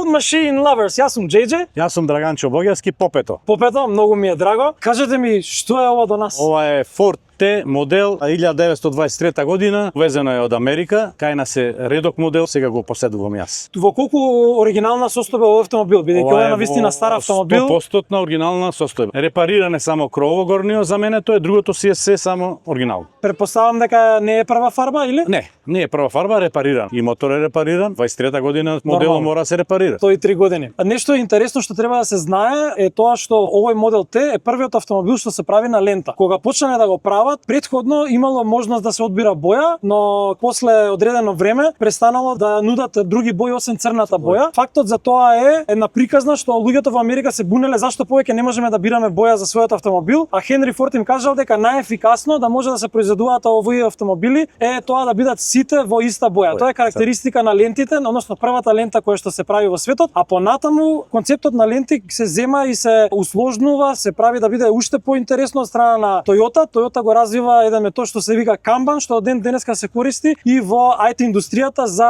Old Machine Lovers, јас сум JJ. Јас сум Драганчо Богевски, Попето. Попето, многу ми е драго. Кажете ми, што е ова до нас? Ова е Ford T модел 1923 година, увезено е од Америка, кај нас е редок модел, сега го поседувам јас. Во колку оригинална состојба овој автомобил, бидејќи ова е навистина стар автомобил? 100% оригинална состојба. Репариран е само крово горниот за мене, тоа е, другото си е се само оригинал. Претпоставам дека не е прва фарба или? Не е прва фарба, репариран. И мотор е репариран, 23 година моделот мора да се репарира. 103 години. Нешто интересно што треба да се знае е тоа што овој модел Т е првиот автомобил што се прави на лента. Кога почнале да го прават, претходно имало можност да се одбира боја, но после одредено време престанало да нудат други бои освен црната боја. Фактот за тоа е една приказна што луѓето во Америка се бунеле зашто повеќе не можеме да бираме боја за својот автомобил, а Хенри Форд им кажал дека најефикасно да може да се произведуваат овои автомобили е тоа да бидат сите во иста боја. Тоа е карактеристика на лентите, односно првата лента која што се прави во светот, а понатаму концептот на ленти се зема и се усложнува, се прави да биде уште поинтересно од страна на Toyota. Toyota го развива еден метод што се вика Kanban, што ден денеска се користи и во IT индустријата за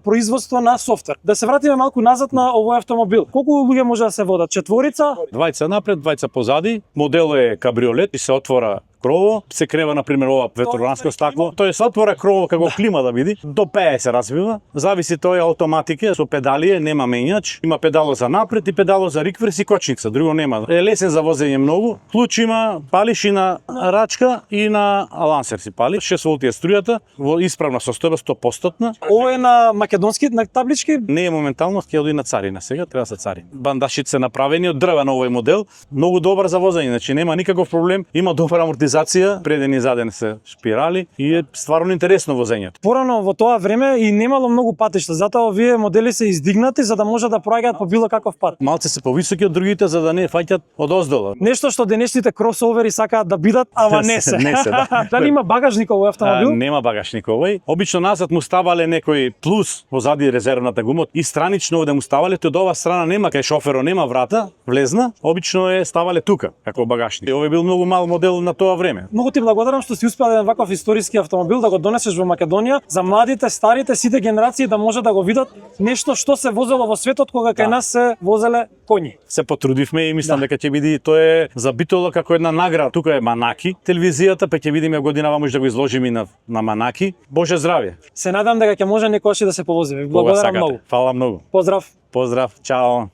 производство на софтвер. Да се вратиме малку назад на овој автомобил. Колку луѓе може да се водат? Четворица? Двајца напред, двајца позади. Моделот е кабриолет и се отвора крово, се крева на пример ова ветроранско стакло. Тој се отвора крово како клима да биде. До 50 се развива. Зависи тој автоматика со педалија, нема менјач, има педало за напред и педало за рикверс и кочница, друго нема. Е лесен за возење многу. Клуч има, палиш и на рачка и на лансер си пали. 6 волти е струјата, во исправна состојба 100%. Ова е на македонски на таблички? Не е моментално, ќе оди на царина сега, треба да се цари. Бандашите се направени од дрва на овој модел, многу добар за возење, значи нема никаков проблем, има добра амортизација, преден и заден се шпирали и е стварно интересно возењето. Порано во тоа време и немало многу патишта, затоа овие модели се издигнати за да може да проаѓаат по било каков пат. Малце се повисоки од другите за да не фаќат од оздола. Нешто што денешните кросовери сакаат да бидат, ама не се. Не се, да. Дали има багажник овој автомобил? Нема багажник овој. Обично назад му ставале некој плус позади резервната гума и странично овде му ставале, тоа од ова страна нема, кај шоферот нема врата, влезна, обично е ставале тука како багажник. Овој бил многу мал модел на тоа време. Многу ти благодарам што си успел еден ваков историски автомобил да го донесеш во Македонија за младите, старите, сите генерации да може да го видат нешто што се возело во светот кога кај нас се возеле коњи. Се потрудивме и мислам дека ќе биде тоа е за Битола како една награда. Тука е Манаки телевизијата, па ќе видиме годинава може да го изложиме на Манаки. Боже здравје. Се надам дека ќе може некогаш да се повозиме. Благодарам многу. Фала многу. Поздрав. Поздрав, чао.